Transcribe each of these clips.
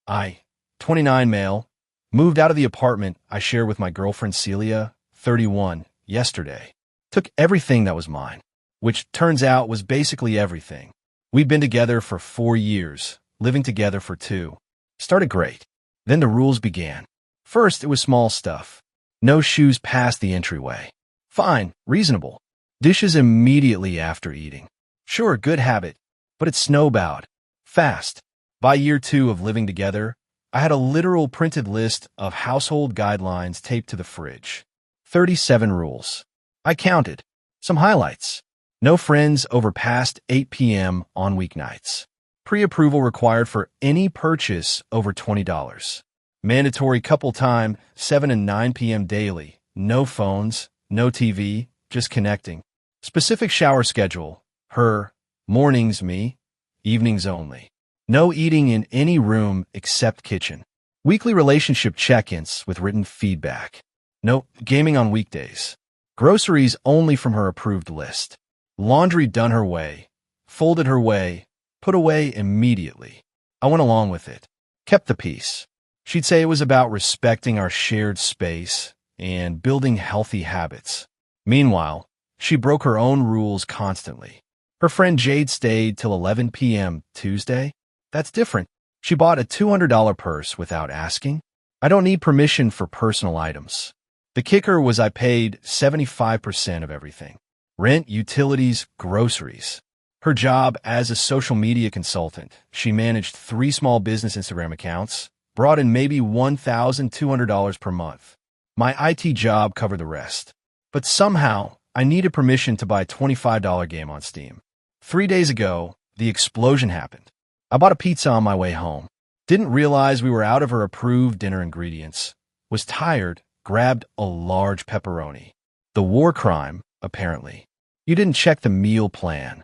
I, 29 male, moved out of the apartment I share with my girlfriend Celia, 31, yesterday. Took everything that was mine, which turns out was basically everything. We'd been together for 4 years, living together for 2. Started great. Then the rules began. First, it was small stuff. No shoes past the entryway. Fine, reasonable. Dishes immediately after eating. Sure, good habit, but it snowballed. Fast. By year 2 of living together, I had a literal printed list of household guidelines taped to the fridge. 37 rules. I counted. Some highlights. No friends over past 8 p.m. on weeknights. Pre-approval required for any purchase over $20. Mandatory couple time, 7 and 9 p.m. daily. No phones, no TV, just connecting. Specific shower schedule. Her. Mornings me. Evenings only. No eating in any room except kitchen. Weekly relationship check-ins with written feedback. No gaming on weekdays. Groceries only from her approved list. Laundry done her way. Folded her way. Put away immediately. I went along with it. Kept the peace. She'd say it was about respecting our shared space and building healthy habits. Meanwhile, she broke her own rules constantly. Her friend Jade stayed till 11 p.m. Tuesday. That's different. She bought a $200 purse without asking. I don't need permission for personal items. The kicker was I paid 75% of everything. Rent, utilities, groceries. Her job as a social media consultant. She managed 3 small business Instagram accounts, brought in maybe $1,200 per month. My IT job covered the rest. But somehow, I needed permission to buy a $25 game on Steam. 3 days ago, the explosion happened. I bought a pizza on my way home. Didn't realize we were out of her approved dinner ingredients. Was tired, grabbed a large pepperoni. The war crime, apparently. You didn't check the meal plan.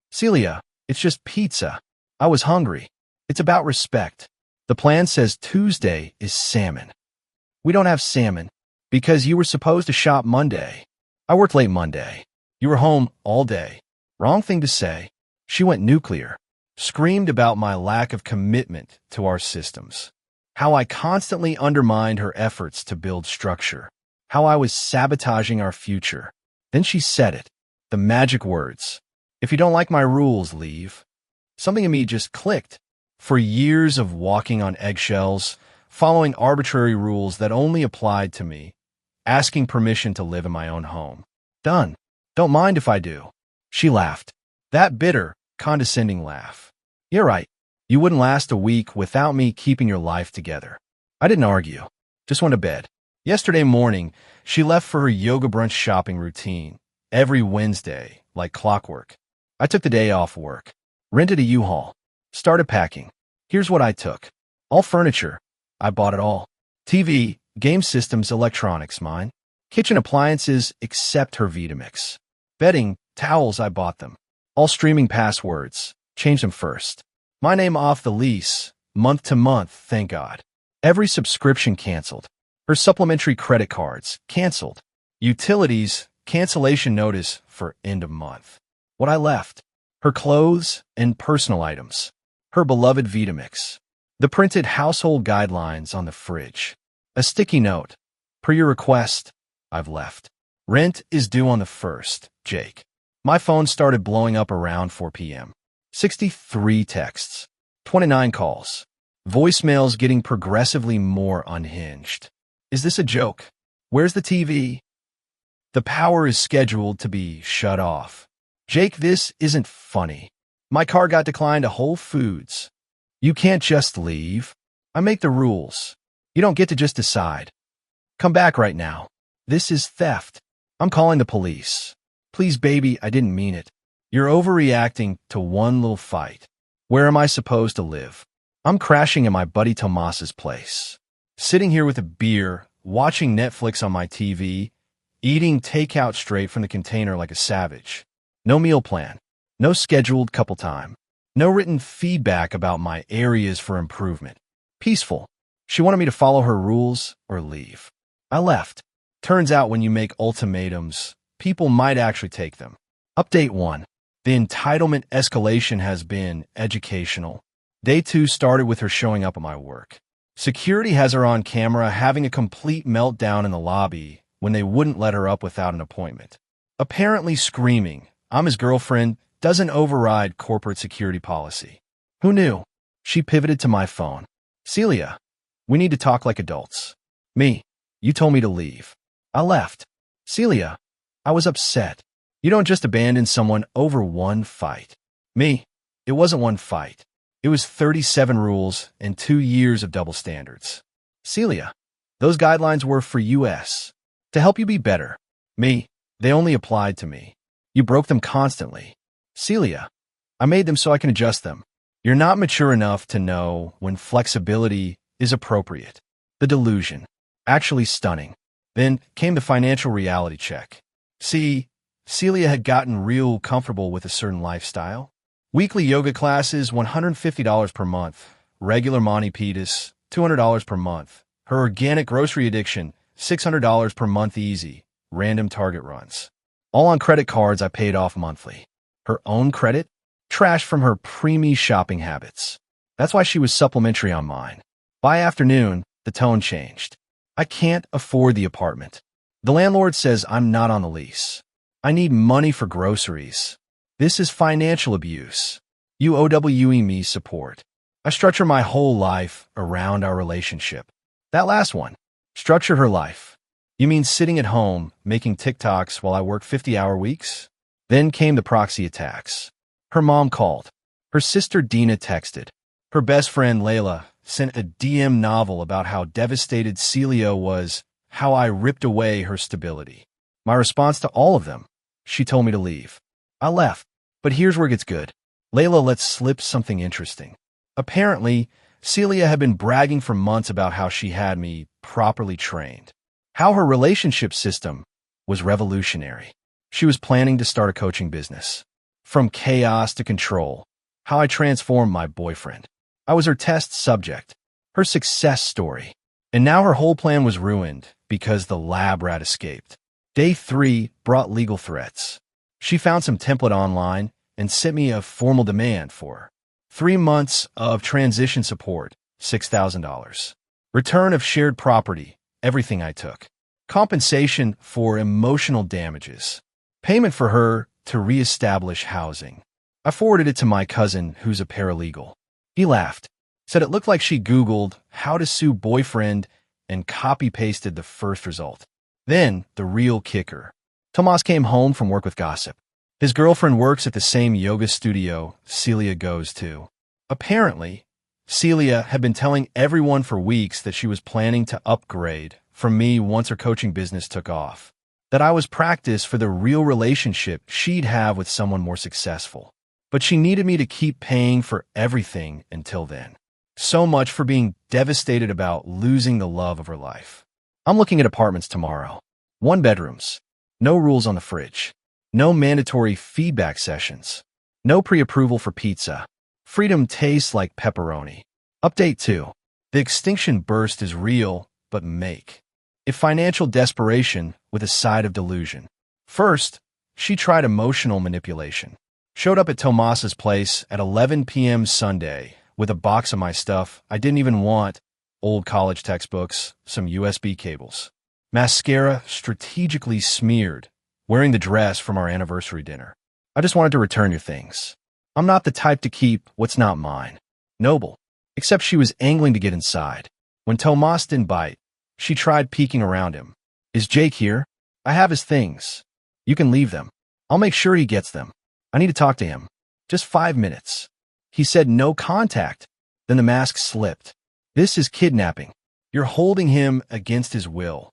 Celia, it's just pizza. I was hungry. It's about respect. The plan says Tuesday is salmon. We don't have salmon because you were supposed to shop Monday. I worked late Monday. You were home all day. Wrong thing to say. She went nuclear. Screamed about my lack of commitment to our systems. How I constantly undermined her efforts to build structure. How I was sabotaging our future. Then she said it. The magic words. If you don't like my rules, leave. Something in me just clicked. For years of walking on eggshells, following arbitrary rules that only applied to me, asking permission to live in my own home. Done. Don't mind if I do. She laughed. That bitter, condescending laugh. You're right. You wouldn't last a week without me keeping your life together. I didn't argue. Just went to bed. Yesterday morning, she left for her yoga brunch shopping routine. Every Wednesday, like clockwork. I took the day off work. Rented a U-Haul. Started packing. Here's what I took. All furniture. I bought it all. TV, game systems, electronics, mine. Kitchen appliances except her Vitamix. Bedding, towels, I bought them. All streaming passwords. Changed them first. My name off the lease. Month to month, thank God. Every subscription canceled. Her supplementary credit cards, canceled. Utilities, cancellation notice for end of month. What I left. Her clothes and personal items. Her beloved Vitamix. The printed household guidelines on the fridge. A sticky note. Per your request, I've left. Rent is due on the 1st, Jake. My phone started blowing up around 4 p.m. 63 texts. 29 calls. Voicemails getting progressively more unhinged. Is this a joke? Where's the TV? The power is scheduled to be shut off. Jake, this isn't funny. My car got declined to Whole Foods. You can't just leave. I make the rules. You don't get to just decide. Come back right now. This is theft. I'm calling the police. Please, baby, I didn't mean it. You're overreacting to one little fight. Where am I supposed to live? I'm crashing at my buddy Tomas's place. Sitting here with a beer, watching Netflix on my TV, eating takeout straight from the container like a savage. No meal plan. No scheduled couple time. No written feedback about my areas for improvement. Peaceful. She wanted me to follow her rules or leave. I left. Turns out when you make ultimatums, people might actually take them. Update 1. The entitlement escalation has been educational. Day 2 started with her showing up at my work. Security has her on camera having a complete meltdown in the lobby when they wouldn't let her up without an appointment. Apparently screaming, "I'm his girlfriend," doesn't override corporate security policy. Who knew? She pivoted to my phone. "Celia, we need to talk like adults." Me, "You told me to leave." I left. Celia, I was upset. "You don't just abandon someone over one fight." Me, "It wasn't one fight. It was 37 rules and 2 years of double standards." Celia, "Those guidelines were for US. To help you be better." Me, "They only applied to me. You broke them constantly." Celia, "I made them so I can adjust them." You're not mature enough to know when flexibility is appropriate. The delusion. Actually stunning. Then came the financial reality check. See, Celia had gotten real comfortable with a certain lifestyle. Weekly yoga classes, $150 per month. Regular Mani Pitas, $200 per month. Her organic grocery addiction, $600 per month easy. Random Target runs. All on credit cards I paid off monthly. Her own credit? Trash from her preemie shopping habits. That's why she was supplementary on mine. By afternoon, the tone changed. "I can't afford the apartment. The landlord says I'm not on the lease. I need money for groceries. This is financial abuse. You OWE me support." I structure my whole life around our relationship. That last one. Structure her life. You mean sitting at home, making TikToks while I work 50-hour weeks? Then came the proxy attacks. Her mom called. Her sister Dina texted. Her best friend Layla sent a DM novel about how devastated Celia was, how I ripped away her stability. My response to all of them, she told me to leave. I left. But here's where it gets good. Layla let slip something interesting. Apparently, Celia had been bragging for months about how she had me properly trained. How her relationship system was revolutionary. She was planning to start a coaching business. From chaos to control. How I transformed my boyfriend. I was her test subject. Her success story. And now her whole plan was ruined because the lab rat escaped. Day 3 brought legal threats. She found some template online and sent me a formal demand for 3 months of transition support, $6,000. Return of shared property, everything I took. Compensation for emotional damages. Payment for her to reestablish housing. I forwarded it to my cousin, who's a paralegal. He laughed, said it looked like she Googled how to sue boyfriend and copy-pasted the first result. Then, the real kicker. Tomas came home from work with gossip. His girlfriend works at the same yoga studio Celia goes to. Apparently, Celia had been telling everyone for weeks that she was planning to upgrade from me once her coaching business took off. That I was practice for the real relationship she'd have with someone more successful. But she needed me to keep paying for everything until then. So much for being devastated about losing the love of her life. I'm looking at apartments tomorrow. 1 bedrooms. No rules on the fridge. No mandatory feedback sessions. No pre-approval for pizza. Freedom tastes like pepperoni. Update 2. The extinction burst is real, but make. If financial desperation with a side of delusion. First, she tried emotional manipulation. Showed up at Tomas's place at 11 p.m. Sunday with a box of my stuff I didn't even want, old college textbooks, some USB cables. Mascara strategically smeared, wearing the dress from our anniversary dinner. I just wanted to return your things. I'm not the type to keep what's not mine. Noble. Except she was angling to get inside. When Tomas didn't bite, she tried peeking around him. Is Jake here? I have his things. You can leave them. I'll make sure he gets them. I need to talk to him. Just 5 minutes. He said no contact. Then the mask slipped. This is kidnapping. You're holding him against his will.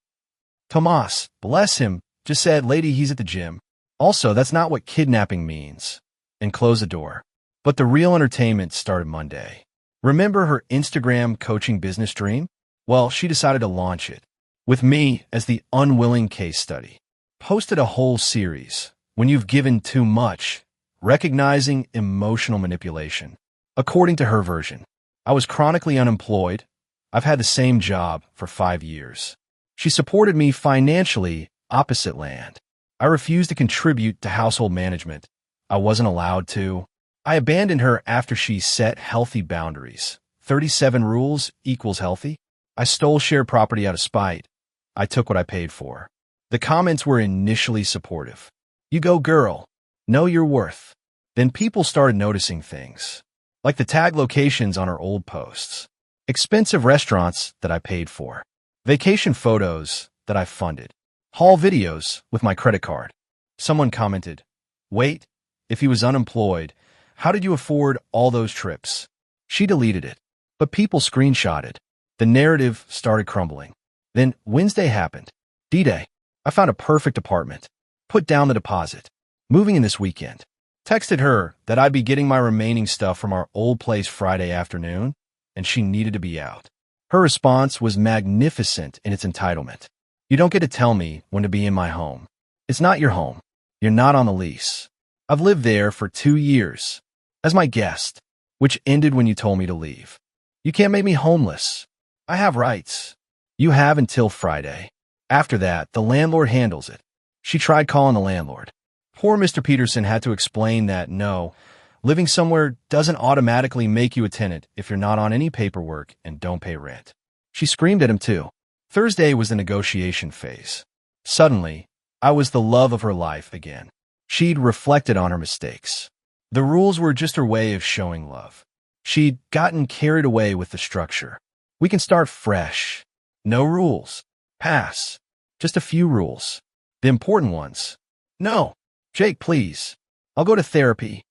Tomas, bless him, just said, "Lady, he's at the gym." Also, that's not what kidnapping means. And close the door. But the real entertainment started Monday. Remember her Instagram coaching business dream? Well, she decided to launch it. With me as the unwilling case study. Posted a whole series. When you've given too much. Recognizing emotional manipulation. According to her version, I was chronically unemployed. I've had the same job for 5 years. She supported me financially, opposite land. I refused to contribute to household management. I wasn't allowed to. I abandoned her after she set healthy boundaries. 37 rules equals healthy. I stole shared property out of spite. I took what I paid for. The comments were initially supportive. You go, girl. Know your worth. Then people started noticing things, like the tag locations on her old posts, expensive restaurants that I paid for, vacation photos that I funded, haul videos with my credit card. Someone commented, "Wait, if he was unemployed, how did you afford all those trips?" She deleted it, but people screenshotted. The narrative started crumbling. Then Wednesday happened. D-Day. I found a perfect apartment. Put down the deposit. Moving in this weekend. Texted her that I'd be getting my remaining stuff from our old place Friday afternoon, and she needed to be out. Her response was magnificent in its entitlement. You don't get to tell me when to be in my home. It's not your home. You're not on the lease. I've lived there for 2 years as my guest, which ended when you told me to leave. You can't make me homeless. I have rights. You have until Friday. After that, the landlord handles it. She tried calling the landlord. Poor Mr. Peterson had to explain that no, living somewhere doesn't automatically make you a tenant if you're not on any paperwork and don't pay rent. She screamed at him too. Thursday was the negotiation phase. Suddenly, I was the love of her life again. She'd reflected on her mistakes. The rules were just her way of showing love. She'd gotten carried away with the structure. We can start fresh. No rules. Pass. Just a few rules. The important ones. No. Jake, please. I'll go to therapy.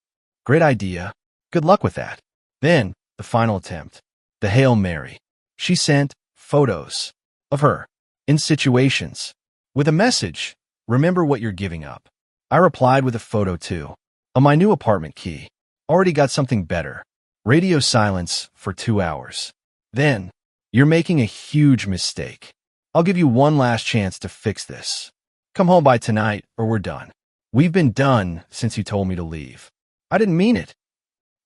Great idea. Good luck with that. Then, the final attempt. The Hail Mary. She sent photos of her in situations with a message. Remember what you're giving up. I replied with a photo too. On my new apartment key. Already got something better. Radio silence for 2 hours. Then, you're making a huge mistake. I'll give you one last chance to fix this. Come home by tonight or we're done. We've been done since you told me to leave. I didn't mean it.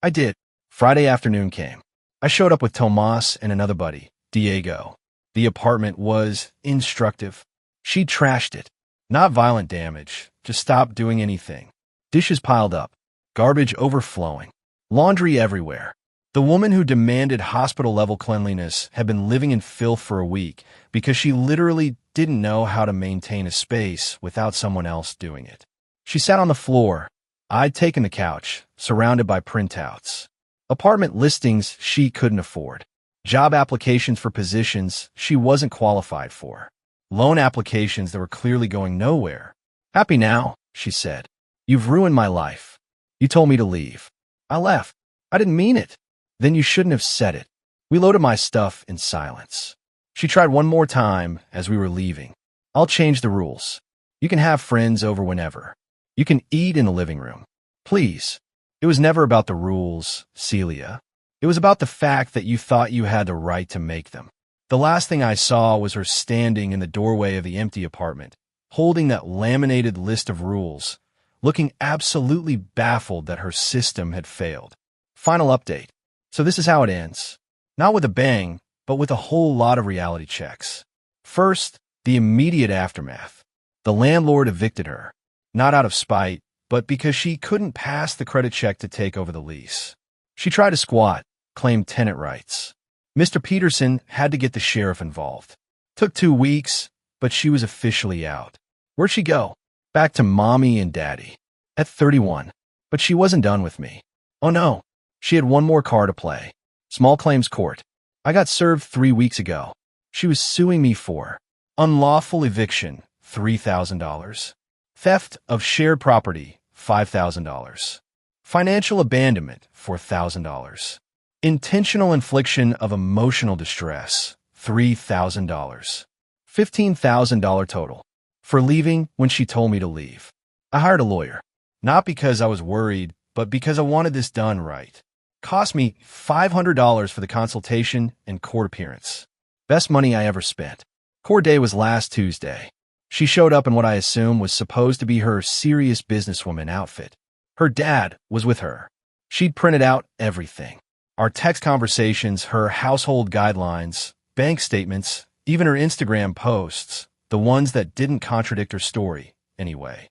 I did. Friday afternoon came. I showed up with Tomas and another buddy, Diego. The apartment was instructive. She trashed it. Not violent damage, just stopped doing anything. Dishes piled up. Garbage overflowing. Laundry everywhere. The woman who demanded hospital-level cleanliness had been living in filth for a week because she literally didn't know how to maintain a space without someone else doing it. She sat on the floor. I'd taken the couch, surrounded by printouts. Apartment listings she couldn't afford. Job applications for positions she wasn't qualified for. Loan applications that were clearly going nowhere. Happy now, she said. You've ruined my life. You told me to leave. I left. I didn't mean it. Then you shouldn't have said it. We loaded my stuff in silence. She tried one more time as we were leaving. I'll change the rules. You can have friends over whenever. You can eat in the living room. Please. It was never about the rules, Celia. It was about the fact that you thought you had the right to make them. The last thing I saw was her standing in the doorway of the empty apartment, holding that laminated list of rules, looking absolutely baffled that her system had failed. Final update. So this is how it ends. Not with a bang, but with a whole lot of reality checks. First, the immediate aftermath. The landlord evicted her, not out of spite, but because she couldn't pass the credit check to take over the lease. She tried to squat, claimed tenant rights. Mr. Peterson had to get the sheriff involved. Took 2 weeks, but she was officially out. Where'd she go? Back to mommy and daddy. At 31. But she wasn't done with me. Oh no. She had one more card to play. Small claims court. I got served 3 weeks ago. She was suing me for unlawful eviction, $3,000. Theft of shared property, $5,000. Financial abandonment, $4,000. Intentional infliction of emotional distress, $3,000. $15,000 total. For leaving when she told me to leave. I hired a lawyer. Not because I was worried, but because I wanted this done right. Cost me $500 for the consultation and court appearance. Best money I ever spent. Court day was last Tuesday. She showed up in what I assume was supposed to be her serious businesswoman outfit. Her dad was with her. She'd printed out everything. Our text conversations, her household guidelines, bank statements, even her Instagram posts, the ones that didn't contradict her story, anyway.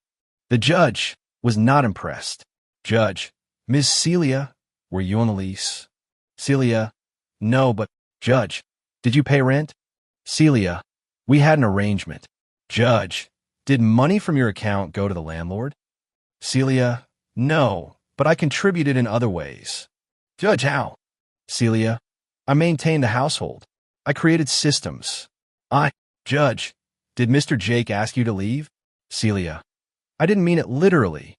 The judge was not impressed. Judge, Ms. Celia, were you on the lease? Celia, no, but, Judge, did you pay rent? Celia, we had an arrangement. Judge, did money from your account go to the landlord? Celia, no, but I contributed in other ways. Judge, how? Celia, I maintained the household. I created systems. Judge, did Mr. Jake ask you to leave? Celia, I didn't mean it literally.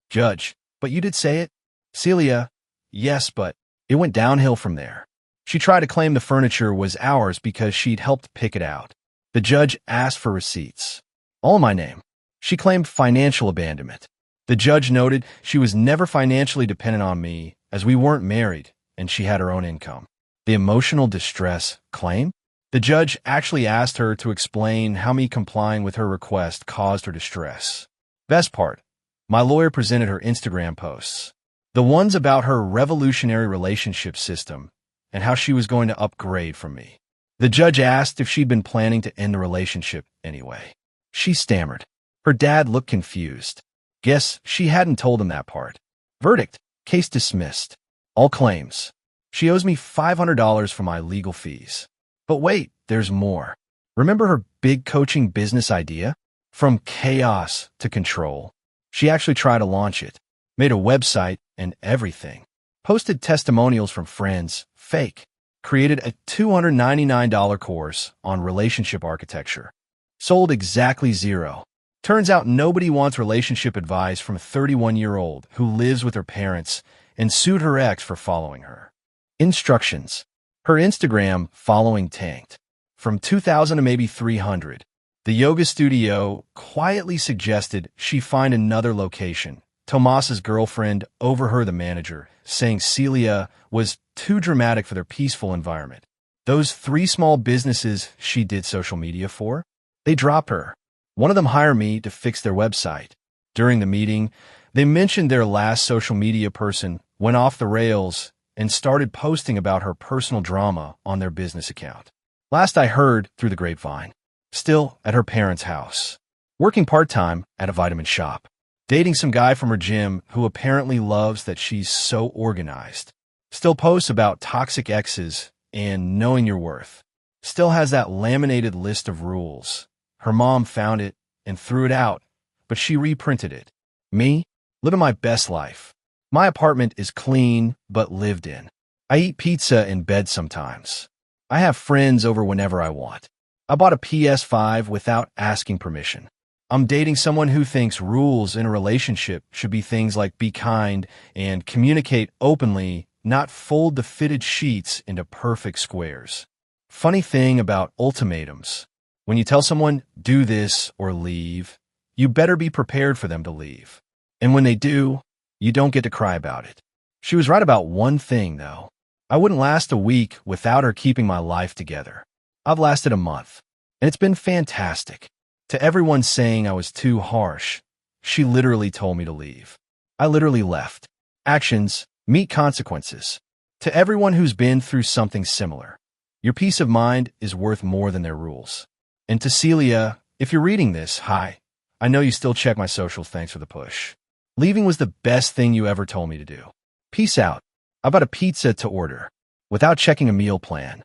Judge, but you did say it? Celia, yes, but it went downhill from there. She tried to claim the furniture was ours because she'd helped pick it out. The judge asked for receipts. All in my name. She claimed financial abandonment. The judge noted she was never financially dependent on me as we weren't married and she had her own income. The emotional distress claim? The judge actually asked her to explain how me complying with her request caused her distress. Best part, my lawyer presented her Instagram posts. The ones about her revolutionary relationship system and how she was going to upgrade from me. The judge asked if she'd been planning to end the relationship anyway. She stammered. Her dad looked confused. Guess she hadn't told him that part. Verdict, case dismissed. All claims. She owes me $500 for my legal fees. But wait, there's more. Remember her big coaching business idea? From chaos to control. She actually tried to launch it. Made a website and everything. Posted testimonials from friends, fake. Created a $299 course on relationship architecture. Sold exactly zero. Turns out nobody wants relationship advice from a 31-year-old who lives with her parents and sued her ex for following her. Instructions. Her Instagram following tanked. From 2,000 to maybe 300. The yoga studio quietly suggested she find another location. Tomas's girlfriend overheard the manager, saying Celia was too dramatic for their peaceful environment. Those 3 small businesses she did social media for, they dropped her. One of them hired me to fix their website. During the meeting, they mentioned their last social media person went off the rails and started posting about her personal drama on their business account. Last I heard through the grapevine, still at her parents' house, working part-time at a vitamin shop, dating some guy from her gym who apparently loves that she's so organized, still posts about toxic exes and knowing your worth, still has that laminated list of rules. Her mom found it and threw it out, but she reprinted it. Me, living my best life. My apartment is clean, but lived in. I eat pizza in bed sometimes. I have friends over whenever I want. I bought a PS5 without asking permission. I'm dating someone who thinks rules in a relationship should be things like be kind and communicate openly, not fold the fitted sheets into perfect squares. Funny thing about ultimatums. When you tell someone, do this or leave, you better be prepared for them to leave. And when they do, you don't get to cry about it. She was right about one thing, though. I wouldn't last a week without her keeping my life together. I've lasted a month, and it's been fantastic. To everyone saying I was too harsh, she literally told me to leave. I literally left. Actions meet consequences. To everyone who's been through something similar, your peace of mind is worth more than their rules. And to Celia, if you're reading this, hi. I know you still check my socials, thanks for the push. Leaving was the best thing you ever told me to do. Peace out. I bought a pizza to order, without checking a meal plan.